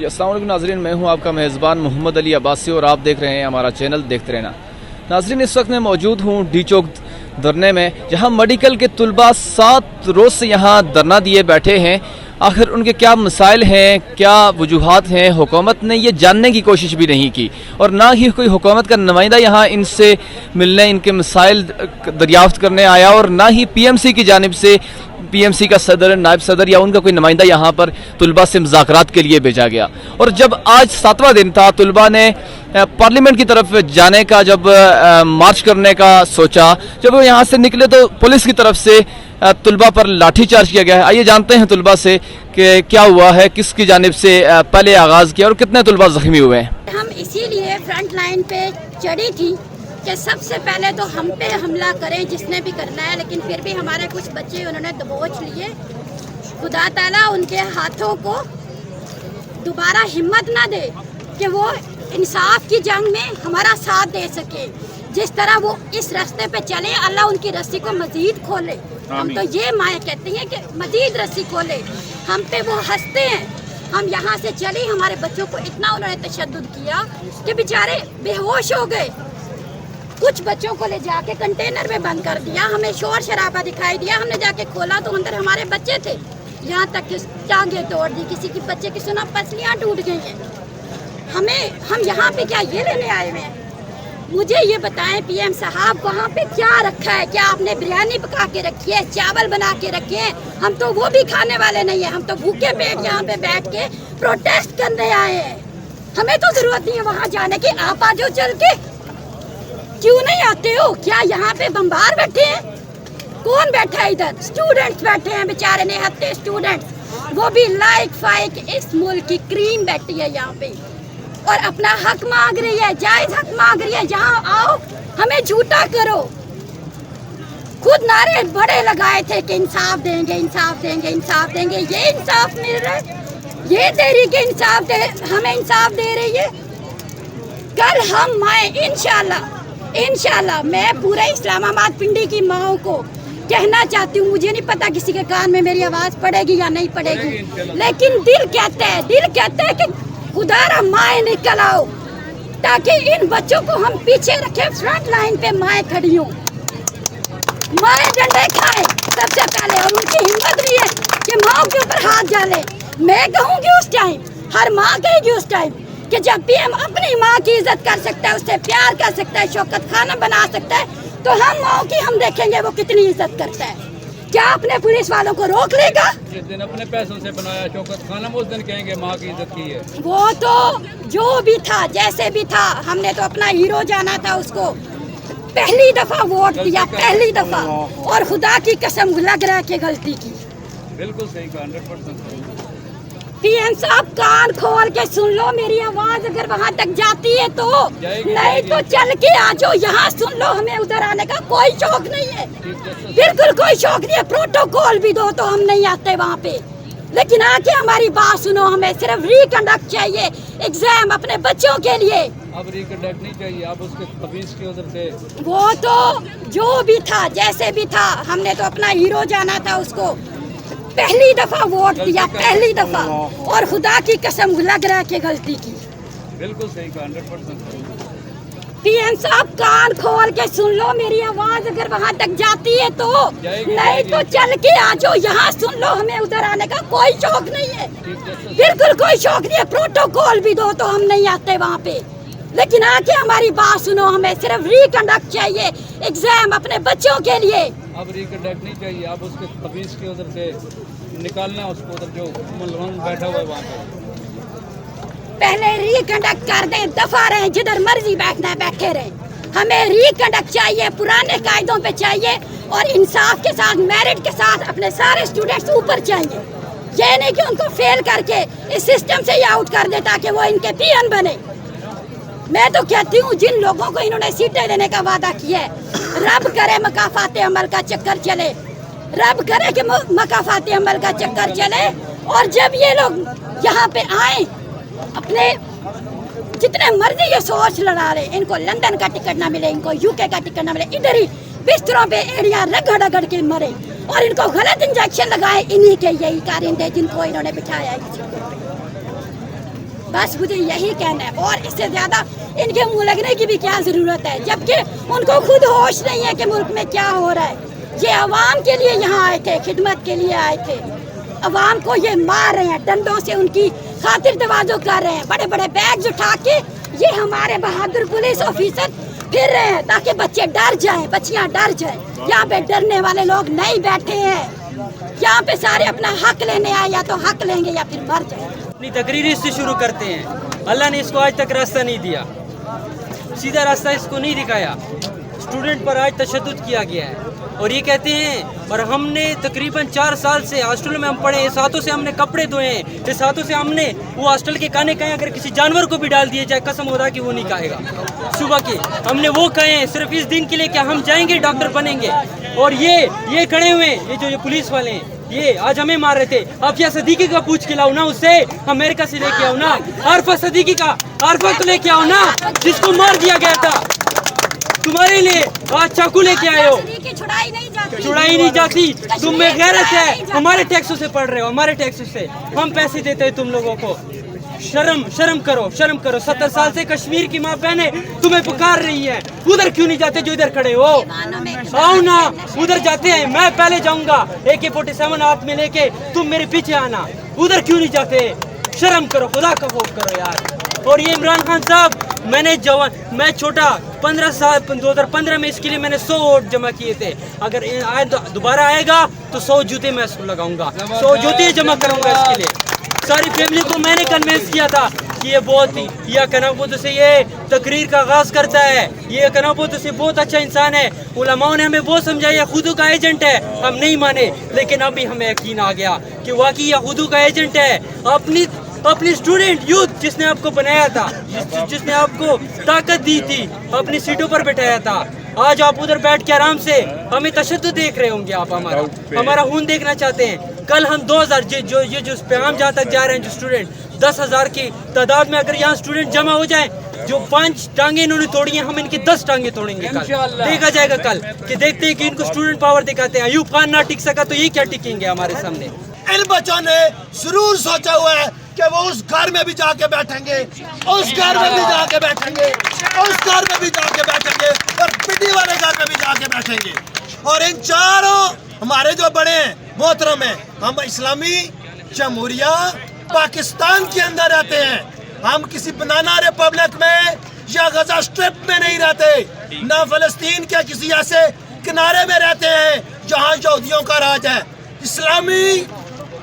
السلام علیکم ناظرین، میں ہوں آپ کا میزبان محمد علی عباسی اور آپ دیکھ رہے ہیں ہمارا چینل دیکھتے رہنا۔ ناظرین، اس وقت میں موجود ہوں ڈی چوک دھرنے میں، جہاں میڈیکل کے طلباء 7 روز سے یہاں دھرنا دیے بیٹھے ہیں۔ آخر ان کے کیا مسائل ہیں، کیا وجوہات ہیں، حکومت نے یہ جاننے کی کوشش بھی نہیں کی، اور نہ ہی کوئی حکومت کا نمائندہ یہاں ان سے ملنے، ان کے مسائل دریافت کرنے آیا، اور نہ ہی پی ایم سی کی جانب سے پی ایم سی کا صدر، نائب صدر یا ان کا کوئی نمائندہ یہاں پر طلباء سے مذاکرات کے لیے بھیجا گیا۔ اور جب آج 7واں دن تھا، طلباء نے پارلیمنٹ کی طرف جانے کا، جب مارچ کرنے کا سوچا، جب وہ یہاں سے نکلے تو پولیس کی طرف سے طلباء پر لاٹھی چارج کیا گیا ہے۔ آئیے جانتے ہیں طلباء سے کہ کیا ہوا ہے، کس کی جانب سے پہلے آغاز کیا اور کتنے طلباء زخمی ہوئے ہیں۔ ہم اسی لیے فرنٹ لائن پہ چڑھی تھی کہ سب سے پہلے تو ہم پہ حملہ کریں جس نے بھی کرنا ہے، لیکن پھر بھی ہمارے کچھ بچے انہوں نے دبوچ لیے۔ خدا تعالیٰ ان کے ہاتھوں کو دوبارہ ہمت نہ دے کہ وہ انصاف کی جنگ میں ہمارا ساتھ دے سکے۔ جس طرح وہ اس راستے پہ چلے، اللہ ان کی رسی کو مزید کھولے۔ ہم تو یہ مائیں کہتے ہیں کہ مزید رسی کھولے۔ ہم پہ وہ ہنستے ہیں، ہم یہاں سے چلے، ہمارے بچوں کو اتنا انہوں نے تشدد کیا کہ بیچارے بے ہوش ہو گئے۔ کچھ بچوں کو لے جا کے کنٹینر میں بند کر دیا، ہمیں شور شرابہ دکھائی دیا، ہم نے جا کے کھولا تو اندر ہمارے بچے تھے، یہاں تک کہ ٹانگیں توڑ دی، کسی کی بچے کی سنا پسلیاں ٹوٹ گئی ہیں۔ ہم یہاں پہ کیا یہ لینے آئے ہوئے ہیں؟ مجھے یہ بتائیں پی ایم صاحب، وہاں پہ کیا رکھا ہے؟ کیا آپ نے بریانی پکا کے رکھی ہے، چاول بنا کے رکھے ہیں؟ ہم تو وہ بھی کھانے والے نہیں ہیں، ہم تو بھوکے پیٹ یہاں پہ بیٹھ کے پروٹیسٹ کرنے آئے ہیں۔ ہمیں تو ضرورت نہیں ہے وہاں جانے کی، آپ آ جاؤ چل کے۔ کیوں نہیں آتے ہو؟ کیا یہاں پہ بمبار بیٹھے ہیں؟ کون بیٹھا ہے ادھر؟ اسٹوڈنٹس بیٹھے ہیں بیچارے نہتے اسٹوڈنٹس، وہ بھی لائق فائق اس ملک کی کریم بیٹھی ہے یہاں پہ اور اپنا حق مانگ رہی ہے، جائز حق مانگ رہی ہے۔ جہاں آؤ ہمیں جھوٹا کرو۔ خود نعرے بڑے لگائے تھے کہ انصاف دیں گے، انصاف دیں گے، انصاف دیں گے۔ یہ انصاف مل رہا ہے؟ یہ تحریک انصاف دے ہمیں انصاف دے رہی ہے؟ کل ہم مائیں انشاءاللہ میں پورے اسلام آباد پنڈی کی ماؤں کو کہنا چاہتی ہوں، مجھے نہیں پتا کسی کے کان میں میری آواز پڑے گی یا نہیں پڑے گی، لیکن دل کہتا ہے کہ خدا را مائیں نکل آؤ تاکہ ان بچوں کو ہم پیچھے رکھیں۔ فرنٹ لائن پہ مائیں کھڑی ہوں، مائیں ڈنڈے کھائیں سب سے پہلے، اور ان کی ہمت بھی ہے کہ ماں کے اوپر ہاتھ ڈالے۔ میں کہوں گی اس ٹائم، ہر ماں کہے گی اس ٹائم کہ جب پی ایم اپنی ماں کی عزت کر سکتا ہے، اس سے پیار کر سکتا ہے، شوکت کھانا بنا سکتا ہے، تو ہم ماں کی ہم دیکھیں گے وہ کتنی عزت کرتا ہے۔ کیا اپنے پولیس والوں کو روک لے گا؟ جس دن اپنے پیسوں سے بنایا شوکت خانم، اس دن کہیں گے ماں کی عزت کی ہے۔ وہ تو جو بھی تھا، جیسے بھی تھا، ہم نے تو اپنا ہیرو جانا تھا اس کو۔ پہلی دفعہ ووٹ دیا، پہلی دفعہ، اور خدا کی قسم لگ رہا ہے کہ غلطی کی۔ بالکل صحیح کہا، 100% پی ایم صاحب کان کھول کے سن لو میری آواز، اگر وہاں تک جاتی ہے تو، نہیں تو چل کے آ جاؤ یہاں سن لو۔ ہمیں ادھر آنے کا کوئی شوق نہیں ہے، بالکل کوئی شوق نہیں ہے۔ پروٹوکول بھی دو تو ہم نہیں آتے وہاں پہ، لیکن آ کے ہماری بات سنو۔ ہمیں صرف ریکنڈکٹ چاہیے ایگزام اپنے بچوں کے لیے۔ اب ریکنڈکٹ نہیں چاہیے، اب اس کے تفیظ کی ادھر سے وہ تو جو بھی تھا، جیسے بھی تھا، ہم نے تو اپنا ہیرو جانا تھا اس کو۔ پہلی دفعہ ووٹ دیا، پہلی دفعہ، اور خدا کی قسم لگ رہا ہے کہ غلطی کی۔ بالکل صحیح کہا، 100% پی ایم صاحب کان کھول کے سن لو میری آواز، اگر وہاں تک جاتی ہے تو، نہیں تو چل کے آ جاؤ یہاں سن لو۔ ہمیں ادھر آنے کا کوئی شوق نہیں ہے، بالکل کوئی شوق نہیں ہے۔ پروٹوکول بھی دو تو ہم نہیں آتے وہاں پہ، لیکن آ کے ہماری بات سنو۔ ہمیں صرف ریکنڈکٹ چاہیے ایگزام اپنے بچوں کے لیے۔ اب ریکنڈکٹ نہیں چاہیے، اب اس کے تفیظ کی ادھر سے نکالنا اس کو، ادھر جو ملون بیٹھا ہوا ہے وہاں پہ۔ پہلے ریکنڈکٹ کر دیں، دفعہ رہیں، جدھر مرضی بیٹھنا ہے بیٹھے رہیں۔ ہمیں ریکنڈکٹ چاہیے، پرانے قاعدوں پہ چاہیے، اور انصاف کے ساتھ، میرٹ کے ساتھ اپنے سارے اسٹوڈنٹس اوپر چاہیے۔ یہ نہیں کہ ان کو فیل کر کے اس سسٹم سے ہی آؤٹ کر دے تاکہ وہ ان کے پی این بنے۔ میں تو کہتی ہوں جن لوگوں کو انہوں نے سیٹیں دینے کا وعدہ کیا ہے، رب کرے مکافات عمل کا چکر چلے، رب کرے کہ مکافات عمل کا چکر چلے، اور جب یہ لوگ یہاں پہ آئیں، اپنے جتنے مرضی یہ سوچ لڑا رہے، ان کو لندن کا ٹکٹ نہ ملے، ان کو یو کے کا ٹکٹ نہ ملے، ادھر ہی بستروں پہ ایڑیاں رگڑ رگڑ کے مرے، اور ان کو غلط انجیکشن لگائے، انہی کے یہی کارندے جن کو انہوں نے بٹھایا ہے۔ बस मुझे यही कहना है, और इससे ज़्यादा इनके मुँह लगने की भी क्या ज़रूरत है, जबकि उनको खुद होश नहीं है कि मुल्क में क्या हो रहा है। ये अवाम के लिए यहाँ आए थे, खिदमत के लिए आए थे, अवाम को ये मार रहे हैं, डंडों से उनकी खातिर तवाज़ो कर रहे हैं, बड़े बड़े बैग्स उठा के ये हमारे बहादुर पुलिस ऑफिसर फिर रहे हैं ताकि बच्चे डर जाएं, बच्चियां डर जाएं। यहाँ पे डरने वाले लोग नहीं बैठे हैं, यहाँ पे सारे अपना हक लेने आए, या तो हक लेंगे या फिर मर जाएं। अपनी तकरीर इससे शुरू करते हैं। अल्लाह ने इसको आज तक रास्ता नहीं दिया, सीधा रास्ता इसको नहीं दिखाया। स्टूडेंट पर आज तशद्दुद किया गया है और ये कहते हैं, और हमने तकरीबन 4 साल से हॉस्टल में हम पढ़े हैं, हाथों से हमने कपड़े धोए हैं, इस हाथों से हमने वो हॉस्टल के खाने खाए, अगर किसी जानवर को भी डाल दिए जाए कसम होता कि वो नहीं खाएगा। सुबह के हमने वो खाए हैं सिर्फ इस दिन के लिए क्या हम जाएंगे डॉक्टर बनेंगे। और ये खड़े हुए ये पुलिस वाले हैं, ये आज हमें मार रहे थे। अब क्या सदीकी का पूछ के लाओ ना, उससे अमेरिका से लेके आओ ना, आरफा सदीकी का आरफा को लेके आओ ना, जिसको मार दिया गया था। तुम्हारे लिए आज चाकू लेके आए हो, छुड़ाई नहीं जाती। तुम में गैरत है, हमारे टैक्सों से पढ़ रहे हो, हमारे टैक्सों से हम पैसे देते हैं तुम लोगों को। शर्म करो। 70 साल से कश्मीर की माँ बहनें तुम्हें पुकार रही है, उधर क्यों नहीं जाते जो इधर खड़े हो? आओ ना, उधर जाते हैं, मैं पहले जाऊंगा AK-47 हाथ में लेके, तुम मेरे पीछे आना। उधर क्यों नहीं जाते? शर्म करो, खुदा का खौफ करो यार। और ये इमरान खान साहब, मैं छोटा 15 साल 2015 में इसके लिए मैंने 100 वोट जमा किए थे। अगर दोबारा आएगा तो 100 जूते मैं लगाऊंगा, 100 जूते जमा करूंगा इसके लिए। सारी फैमिली को मैंने कन्विंस किया था कि ये बहुत ही ये कनाबूत से ये तकरीर का आगाज करता है, ये कनाबूत से बहुत अच्छा इंसान है। उलमाओं ने हमें बहुत समझाया खुदू का एजेंट है, हम नहीं माने, लेकिन अभी हमें यकीन आ गया कि वाकई ये खुदू का एजेंट है। अपनी स्टूडेंट यूथ जिसने आपको बनाया था, जिसने आपको ताकत दी थी, अपनी सीटों पर बैठाया था, आज आप उधर बैठ के आराम से हमें तशद्दुद देख रहे होंगे। आप हमारा खून देखना चाहते हैं। कल हम 2000 जो पैगाम जहाँ तक जा रहे हैं, जो स्टूडेंट 10,000 की तादाद में अगर यहाँ स्टूडेंट जमा हो जाए, जो 5 टांगे इन्होंने तोड़ी हैं, हम इनकी 10 टांगे तोड़ेंगे। कल देखा जाएगा कल कि देखते हैं कि इनको स्टूडेंट पावर दिखाते हैं। अयूब खान ना टिक सका तो ये क्या टिकेंगे हमारे सामने। इन बच्चों ने जरूर सोचा हुआ है कि वो उस घर में भी जाके बैठेंगे, उस घर में भी जाके बैठेंगे, उस घर में भी जाके बैठेंगे, और पिटी वाले घर में भी जाके बैठेंगे। और इन चारों हमारे जो बड़े मोहतरम हैं, हम इस्लामी जमहूरिया पाकिस्तान के अंदर रहते हैं, हम किसी बनाना रिपब्लिक में या गजा स्ट्रिप में नहीं रहते, न फलस्तीन के किसी ऐसे किनारे में रहते हैं जहाँ यहूदियों का राज है। इस्लामी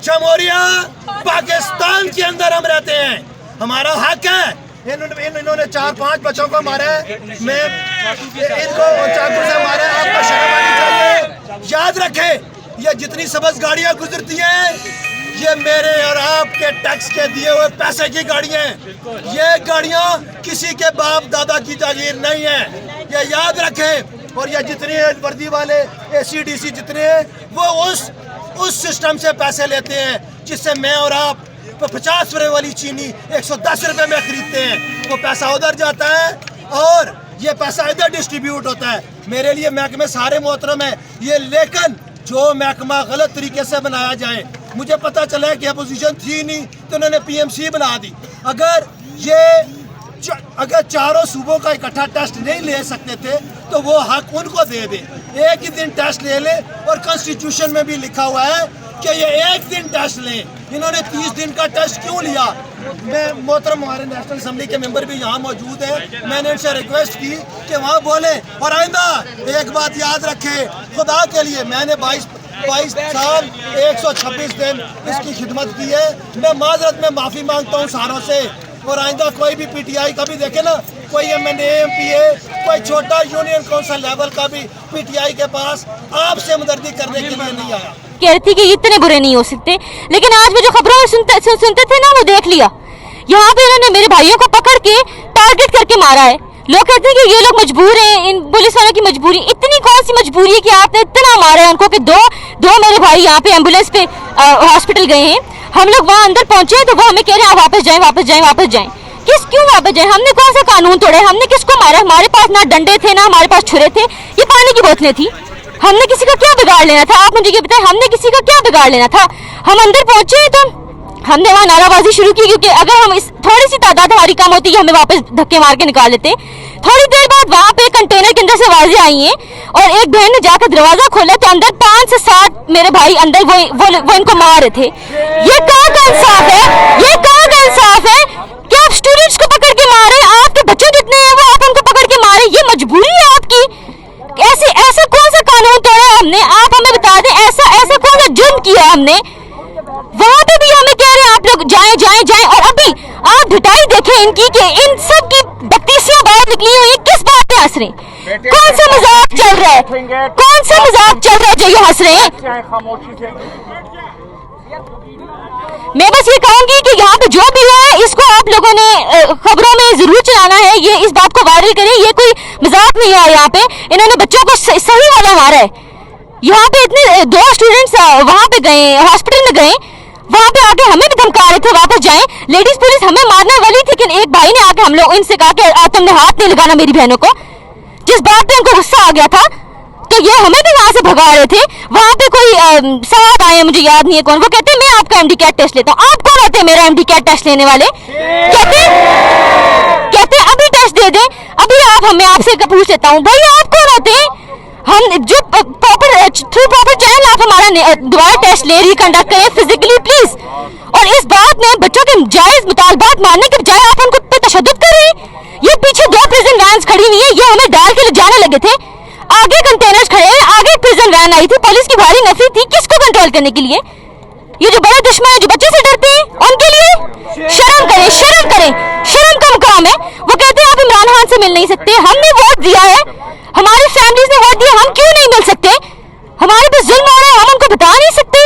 जमहूरिया पाकिस्तान के अंदर हम रहते हैं, हमारा हक है। इन्होंने 4-5 बच्चों को मारा है, मैं इनको चाकू से मारा है, आपको शर्म आनी चाहिए। याद रखें, ये जितनी सब्ज गाड़ियां गुजरती हैं, ये मेरे और आपके टैक्स के दिए हुए पैसे की गाड़ियां हैं। ये गाड़ियां किसी के बाप दादा की जागीर नहीं है, ये याद रखें। और ये जितने वर्दी वाले ACDC जितने हैं, वो उस सिस्टम से पैसे लेते हैं जिससे मैं और आप 50 रुपए वाली चीनी 110 रुपए में खरीदते हैं। वो पैसा उधर जाता है और ये पैसा इधर डिस्ट्रीब्यूट होता है। मेरे लिए महकमे सारे मोहतरम है ये, लेकिन जो महकमा गलत तरीके से बनाया जाए, मुझे पता चला है कि अपोजिशन थी नहीं तो उन्होंने PMC बना दी। अगर चारों सूबों का इकट्ठा टेस्ट नहीं ले सकते थे तो वो हक उनको दे दे, एक ही दिन टेस्ट ले ले। और कॉन्स्टिट्यूशन में भी लिखा हुआ है कि ये एक दिन टेस्ट लें, इन्होंने 30 दिन का टेस्ट क्यों लिया? मैं मोहतरम हमारे नेशनल असम्बली के मेंबर भी यहाँ मौजूद हैं, मैंने इनसे रिक्वेस्ट की कि वहाँ बोले। और आइंदा एक बात याद रखें, खुदा के लिए मैंने 22 साल 126 दिन इसकी खिदमत की है। मैं माजरत में माफ़ी मांगता हूँ सारों से। और आइंदा कोई भी PTI का भी देखे ना, कोई MNA MPA कोई छोटा यूनियन काउंसिल लेवल का भी PTI के पास आपसे हमदर्दी करने के लिए नहीं आया। कह रही थी कि इतने बुरे नहीं हो सकते, लेकिन आज भी जो खबरों में सुनते थे ना, वो देख लिया। यहाँ पे इन्होंने मेरे भाइयों को पकड़ के टारगेट करके मारा है। लोग कहते हैं कि ये लोग मजबूर हैं, इन पुलिस वालों की मजबूरी। इतनी कौन सी मजबूरी है कि आपने इतना मारा है उनको कि दो मेरे भाई यहाँ पे एम्बुलेंस पे हॉस्पिटल गए हैं। हम लोग वहाँ अंदर पहुंचे तो वो हमें कह रहे हैं वापस जाएं। क्यों वापस जाएं? हमने कौन सा कानून तोड़ा है? हमने किसको मारा? हमारे पास ना डंडे थे, ना हमारे पास छुरे थे, ये पानी की बोतलें थी। हमने किसी का क्या बिगाड़ लेना था? आप मुझे ये बताएं, हमने किसी का क्या बिगाड़ लेना था? हम अंदर पहुंचे तो हमने वहाँ नाराबाजी शुरू की, क्योंकि अगर हम थोड़ी सी तादाद हमारी कम होती है हमें वापस धक्के मार के निकाल लेते। थोड़ी देर बाद वहाँ पे कंटेनर के अंदर से आवाजें आई हैं और एक बहन ने जाकर दरवाजा खोला तो अंदर 5 से 7 मेरे भाई अंदर वो इनको मार रहे थे। ये कहाँ का इंसाफ है? ये कहाँ का इंसाफ है कि आप स्टूडेंट्स को पकड़ के मारे, आपके बच्चे जितने हैं वो आप उनको पकड़ के मारे? ये मजबूरी है आपकी? ऐसे कौन सा कानून तोड़ा हमने? आप हमें बता दें, ऐसा कौन सा जुर्म किया हमने? वहां पे भी हमें कह रहे हैं आप लोग जाएं। और अभी आप ढिठाई देखें इनकी कि इन सब की बत्तीसियां बाहर निकली हुई, किस बात पे हंस रहे हैं? कौन सा मजाक चल रहा है? कौन सा मजाक चल रहा है जो ये हंस रहे हैं? मैं बस ये कहूंगी कि यहाँ पे जो भी हुआ है इसको आप लोगों ने खबरों में जरूर चलाना है, ये इस बात को वायरल करें। ये कोई मजाक नहीं है। यहाँ पे इन्होंने बच्चों को सही वाला मारा है। यहाँ पे इतने 2 स्टूडेंट्स वहां पे गए, हॉस्पिटल में गए, वहां पे आके हमें भी धमका रहे थे वापस जाएं। लेडीज पुलिस हमें मारने वाली थी, लेकिन एक भाई ने आके हम लोग इनसे कहा कि तुमने हाथ नहीं लगाना मेरी बहनों को। जिस बात पे उनको गुस्सा आ गया था तो ये हमें भी वहां से भगा रहे थे। वहां पे कोई साहब आए, मुझे याद नहीं है कौन, वो कहते मैं आपका एमडी कैट टेस्ट लेता हूँ। आप कौन होते हैं मेरा एमडी कैट टेस्ट लेने वाले? कहते अभी टेस्ट दे दें। अभी आप हमें आपसे पूछ लेता हूँ, भाई आप कौन होते हैं? हम जो प्रॉपर चैनल आप हमारा दोबारा टेस्ट ले रिकंडक्ट करें फिजिकली प्लीज। और इस बात में बच्चों के जायज मुतालबात मानने के बजाय आप उनको पे तशद्दुद कर रहे हैं। ये पीछे 2 प्रिजन वैन्स खड़ी हुई है, ये हमें डाल के ले जाने लगे थे। आगे कंटेनर्स खड़े हैं, आगे प्रिजन वैन आई थी, पुलिस की भारी नफरी थी किसको कंट्रोल करने के लिए? ये जो बड़े दुश्मन है जो बच्चे से डरते हैं उनके लिए शर्म करें, शर्म का मुकाम है। वो कहते हैं आप इमरान खान से मिल नहीं सकते, हमने वोट दिया है, हमारी फैमिलीज ने वोट दिया, हम क्यों नहीं मिल सकते? हमारे पे जुल्म हो रहा है, हम उनको बता नहीं सकते?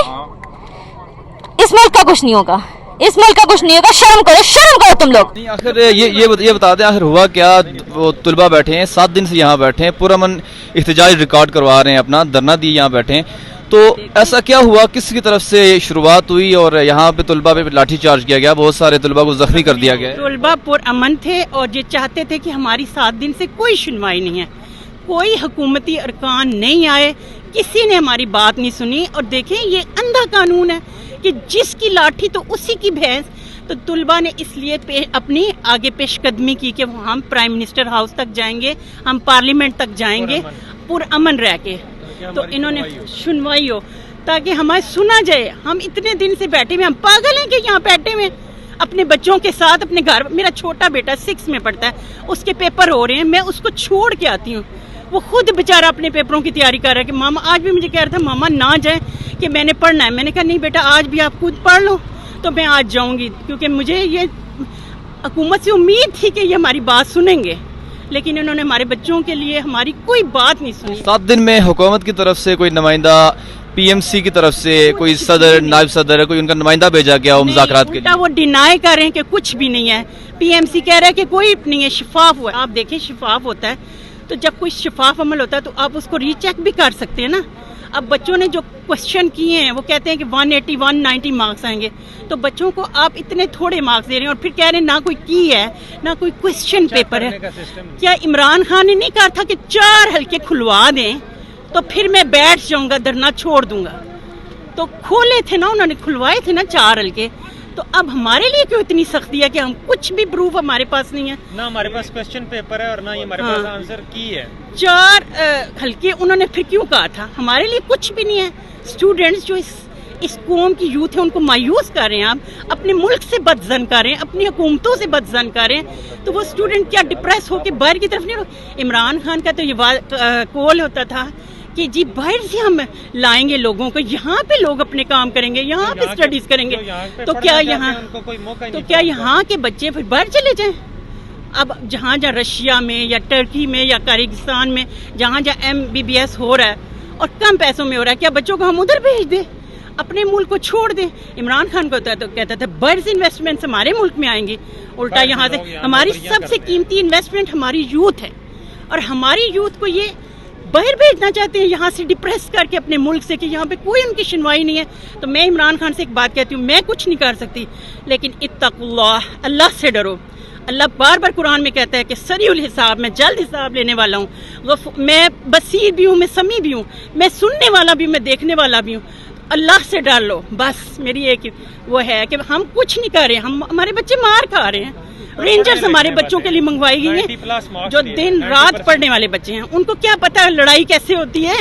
इस मुल्क का कुछ नहीं होगा, इस मुल्क का कुछ नहीं होगा। शर्म करो तुम लोग। नहीं, आखिर ये बता दें आखिर हुआ क्या? वो तुलबा बैठे हैं 7 दिन से यहाँ बैठे हैं, पुरअमन इख्तिजाज रिकॉर्ड करवा रहे हैं, अपना धरना दिए यहाँ बैठे हैं। तो ऐसा क्या हुआ, किसकी तरफ से शुरुआत हुई और यहाँ पे तुलबा पे लाठी चार्ज किया गया, बहुत सारे तुलबा को जख्मी कर दिया गया? तुलबा पुरअमन थे और ये चाहते थे कि हमारी 7 दिन से कोई सुनवाई नहीं है, कोई हुकूमती अरकान नहीं आए, किसी ने हमारी बात नहीं सुनी। और देखें ये अंधा कानून है कि जिसकी लाठी तो उसी की भैंस। तो तुलबा ने इसलिए अपनी आगे पेशकदमी की कि हम प्राइम मिनिस्टर हाउस तक जाएंगे, हम पार्लियामेंट तक जाएंगे पुरअमन रह के। तो इन्होंने सुनवाई हो ताकि हमारे सुना जाए। हम इतने दिन से बैठे हुए, हम पागल हैं कि यहाँ बैठे हुए अपने बच्चों के साथ अपने घर। मेरा छोटा बेटा 6 में पढ़ता है, उसके पेपर हो रहे हैं, मैं उसको छोड़ के आती हूँ। वो खुद बेचारा अपने पेपरों की तैयारी कर रहा है कि मामा, आज भी मुझे कह रहा था मामा ना जाए कि मैंने पढ़ना है। मैंने कहा नहीं बेटा आज भी आप खुद पढ़ लो, तो मैं आज जाऊंगी, क्योंकि मुझे ये हुकूमत से उम्मीद थी कि ये हमारी बात सुनेंगे, लेकिन इन्होंने हमारे बच्चों के लिए हमारी कोई बात नहीं सुनी। 7 दिन में हुकूमत की तरफ से कोई नुमाइंदा, पीएमसी की तरफ से कोई सदर, नायब सदर, कोई उनका नुमाइंदा भेजा गया हो मुज़ाकरात के लिए? वो डिनाई कर रहे हैं कि कुछ भी नहीं है। पीएमसी कह रहा है कि कोई नहीं है, शिफाफ हुआ। आप देखें शिफाफ होता है तो जब कोई शिफाफ अमल होता है तो आप उसको रीचेक भी कर सकते हैं ना। अब बच्चों ने जो क्वेश्चन किए हैं वो कहते हैं कि 180 190 मार्क्स आएंगे, तो बच्चों को आप इतने थोड़े मार्क्स दे रहे हैं और फिर कह रहे हैं ना कोई की है ना कोई क्वेश्चन पेपर है। क्या इमरान खान ने नहीं कहा था कि 4 हल्के खुलवा दें तो फिर मैं बैठ जाऊंगा, धरना छोड़ दूंगा? तो खोले थे ना उन्होंने, खुलवाए थे ना 4 हल्के। तो अब हमारे लिए क्यों इतनी सख्ती है कि हम कुछ भी प्रूफ हमारे पास नहीं है ना, हमारे पास क्वेश्चन पेपर है और ना ही हमारे पास आंसर की है। 4 हल्के उन्होंने फिर क्यों कहा था? हमारे लिए कुछ भी नहीं है। स्टूडेंट्स जो इस कौम की यूथ है उनको मायूस कर रहे हैं, आप अपने मुल्क से बदजन कर रहे हैं, अपनी हुकूमतों से बदजन कर रहे हैं। तो वो स्टूडेंट क्या डिप्रेस होकर बाहर की तरफ नहीं? इमरान खान का तो ये कॉल होता था कि जी बाहर से हम लाएंगे लोगों को, यहाँ पे लोग अपने काम करेंगे, यहाँ पे स्टडीज करेंगे। तो क्या यहाँ के बच्चे फिर बाहर चले जाएं? अब जहाँ रशिया में या टर्की में या किर्गिस्तान में जहाँ MBBS हो रहा है और कम पैसों में हो रहा है, क्या बच्चों को हम उधर भेज दें, अपने मुल्क को छोड़ दें? इमरान खान को तो कहता था बाहर से इन्वेस्टमेंट हमारे मुल्क में आएंगी, उल्टा यहाँ से हमारी सबसे कीमती इन्वेस्टमेंट हमारी यूथ है और हमारी यूथ को ये बाहर भेजना चाहते हैं यहाँ से डिप्रेस करके अपने मुल्क से कि यहाँ पे कोई उनकी सुनवाई नहीं है। तो मैं इमरान खान से एक बात कहती हूँ, मैं कुछ नहीं कर सकती, लेकिन इत्तकुल्लाह, अल्लाह से डरो। अल्लाह बार बार कुरान में कहता है कि सरीउल हिसाब, मैं जल्द हिसाब लेने वाला हूँ। मैं बसीर भी हूँ, मैं समी भी हूँ, मैं सुनने वाला भी, मैं देखने वाला भी हूँ। अल्लाह से डर लो, बस मेरी एक वो है कि हम कुछ नहीं कर रहे, हम हमारे बच्चे मार खा रहे हैं। रेंजर्स हमारे बच्चों के लिए मंगवाई गई हैं, जो दिन रात पढ़ने वाले बच्चे हैं, उनको क्या पता है लड़ाई कैसे होती है।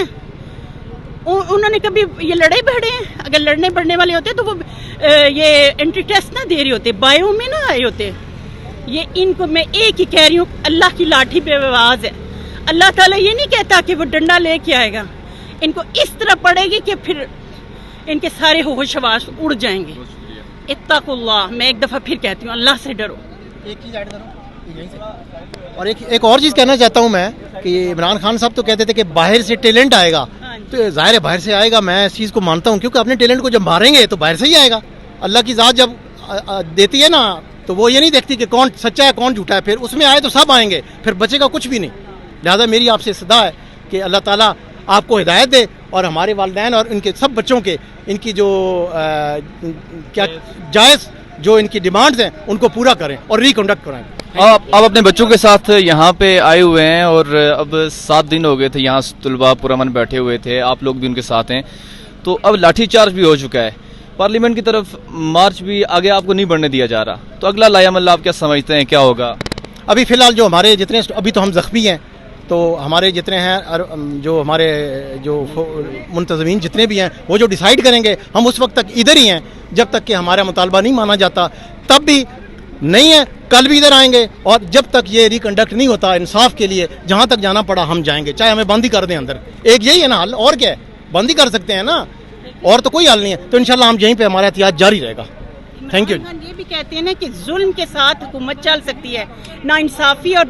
उन्होंने कभी ये लड़े बढ़े हैं? अगर लड़ने बढ़ने वाले होते तो वो ये एंट्री टेस्ट ना दे रहे होते, बायो में ना आए होते। ये इनको मैं एक ही कह रही हूँ, अल्लाह की लाठी पे आवाज है। अल्लाह ताला ये नहीं कहता कि वो डंडा लेके आएगा, इनको इस तरह पड़ेगी कि फिर इनके सारे होश हवास उड़ जाएंगे। इत्तकुल्लाह, मैं एक दफा फिर कहती हूँ, अल्लाह से डरो। एक चीज ऐड करो यहीं से। और एक और चीज़ कहना चाहता हूँ मैं कि इमरान खान साहब तो कहते थे कि बाहर से टैलेंट आएगा, तो जाहिर है बाहर से आएगा, मैं इस चीज़ को मानता हूँ, क्योंकि अपने टैलेंट को जब मारेंगे तो बाहर से ही आएगा। अल्लाह की ज़ात जब देती है ना, तो वो ये नहीं देखती कि कौन सच्चा है कौन झूठा है, फिर उसमें आए तो सब आएंगे, फिर बचेगा कुछ भी नहीं। लिहाजा मेरी आपसे सदा है कि अल्लाह ताला आपको हिदायत दे और हमारे वालिदैन और इनके सब बच्चों के इनकी जो क्या जायज़ जो इनकी डिमांड्स हैं उनको पूरा करें और रिकंडक्ट कराएं। आप अपने बच्चों के साथ यहाँ पे आए हुए हैं और अब 7 दिन हो गए थे यहाँ तुलबा पुरअमन बैठे हुए थे, आप लोग भी उनके साथ हैं, तो अब लाठीचार्ज भी हो चुका है, पार्लियामेंट की तरफ मार्च भी आगे आपको नहीं बढ़ने दिया जा रहा, तो अगला लायामल आप क्या समझते हैं क्या होगा? अभी फ़िलहाल जो हमारे जितने अभी तो हम ज़ख्मी हैं, तो हमारे जितने हैं जो हमारे जो मुंतज़मीन जितने भी हैं वो जो डिसाइड करेंगे, हम उस वक्त तक इधर ही हैं जब तक कि हमारा मुतालबा नहीं माना जाता, तब भी नहीं है, कल भी इधर आएंगे, और जब तक ये रिकंडक्ट नहीं होता इंसाफ के लिए जहाँ तक जाना पड़ा हम जाएंगे, चाहे हमें बंद ही कर दें अंदर। एक यही है ना हल, और क्या है, बंद ही कर सकते हैं ना, और तो कोई हल नहीं है। तो इंशाल्लाह हम यहीं पे हमारा एहतियात जारी रहेगा। Thank you. ये भी कहते हैं ना कि जुल्म के साथ हुकूमत चल सकती है, नाइंसाफ़ी और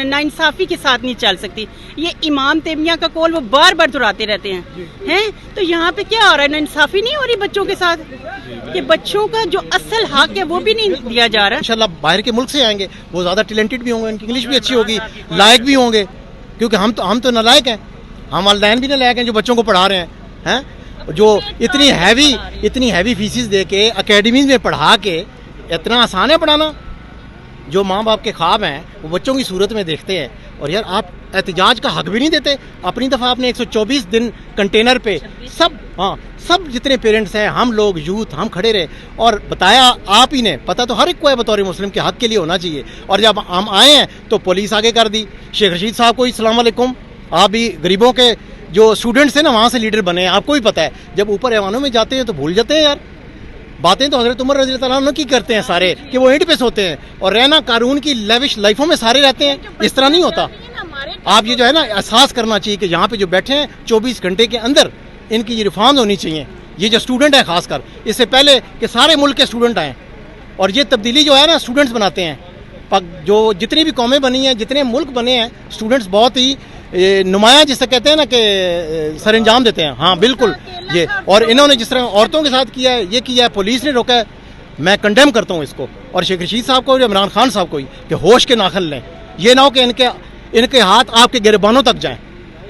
नाइंसाफ़ी के साथ नहीं चल सकती। ये इमाम तेमिया का कौल वो बार बार दोहराते रहते हैं तो यहाँ पे क्या हो रहा है, नाइंसाफ़ी नहीं हो रही बच्चों के साथ, कि बच्चों का जो असल हक है वो भी नहीं दिया जा रहा। इंशाल्लाह बाहर के मुल्क से आएंगे, वो ज़्यादा टैलेंटेड भी होंगे, उनकी इंग्लिश भी अच्छी होगी, लायक भी होंगे, क्योंकि हम तो नालायक हैं, हम वालिदैन भी नालायक हैं जो बच्चों को पढ़ा रहे हैं जो इतनी हैवी फीसिस दे के अकेडमीज में पढ़ा के। इतना आसान है पढ़ाना? जो माँ बाप के ख्वाब हैं वो बच्चों की सूरत में देखते हैं, और यार आप एहतिजाज का हक भी नहीं देते। अपनी दफ़ा आपने 124 दिन कंटेनर पे सब जितने पेरेंट्स हैं, हम लोग यूथ, हम खड़े रहे और बताया आप ही ने, पता तो हर एक को है बतौर मुस्लिम के हक के लिए होना चाहिए, और जब हम आए हैं तो पुलिस आगे कर दी। शेख रशीद साहब को अस्सलाम वालेकुम, आप भी गरीबों के जो स्टूडेंट्स हैं ना वहाँ से लीडर बने हैं, आपको भी पता है, जब ऊपर ऐवानों में जाते हैं तो भूल जाते हैं यार, बातें तो हज़रत उमर रज़ी अल्लाह अन्हु की करते हैं सारे, कि वो ईंट पे सोते हैं, और रहना कानून की लेविश लाइफों में सारे रहते हैं, इस तरह नहीं होता। आप ये जो है ना एहसास करना चाहिए कि यहाँ पे जो बैठे हैं 24 घंटे के अंदर इनकी ये रिफॉर्म्स होनी चाहिए। ये जो स्टूडेंट है खासकर, इससे पहले कि सारे मुल्क के स्टूडेंट आएँ, और ये तब्दीली जो है ना स्टूडेंट्स बनाते हैं। जो जितनी भी कौमें बनी हैं, जितने मुल्क बने हैं, स्टूडेंट्स बहुत ही नुमाया जिसे कहते हैं ना कि सरंजाम देते हैं। हाँ बिल्कुल, ये और इन्होंने जिस तरह औरतों के साथ किया है, ये किया है, पुलिस ने रोका है, मैं कंडेम करता हूँ इसको, और शेख रशीद साहब को और इमरान खान साहब को ही कि होश के नाखन लें। ये ना हो कि इनके हाथ आपके गिरबानों तक जाएं,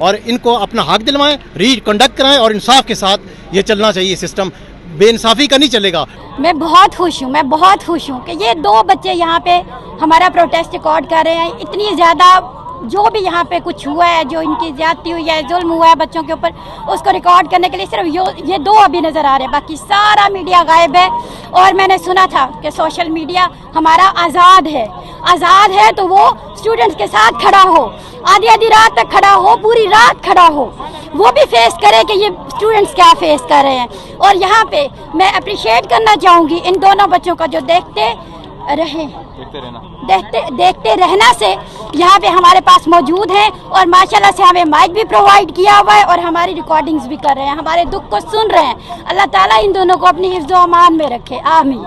और इनको अपना हक दिलवाएं, रिकंडक्ट कराएं, और इंसाफ के साथ ये चलना चाहिए सिस्टम, बेइंसाफ़ी का नहीं चलेगा। मैं बहुत खुश हूँ कि ये 2 बच्चे यहाँ पे हमारा प्रोटेस्ट रिकॉर्ड कर रहे हैं। इतनी ज़्यादा जो भी यहाँ पे कुछ हुआ है, जो इनकी ज्यादती हुई है, जुल्म हुआ है बच्चों के ऊपर, उसको रिकॉर्ड करने के लिए सिर्फ ये 2 अभी नज़र आ रहे हैं, बाकी सारा मीडिया गायब है। और मैंने सुना था कि सोशल मीडिया हमारा आज़ाद है तो वो स्टूडेंट्स के साथ खड़ा हो, आधी रात तक खड़ा हो, पूरी रात खड़ा हो, वो भी फेस करे कि ये स्टूडेंट्स क्या फेस कर रहे हैं। और यहाँ पे मैं अप्रिशिएट करना चाहूँगी इन दोनों बच्चों का जो देखते रहना से यहाँ पे हमारे पास मौजूद हैं, और माशाल्लाह से हमें माइक भी प्रोवाइड किया हुआ है, और हमारी रिकॉर्डिंग्स भी कर रहे हैं, हमारे दुख को सुन रहे हैं। अल्लाह ताला इन दोनों को अपनी हिफ्ज़-ओ-अमान में रखे, आमीन।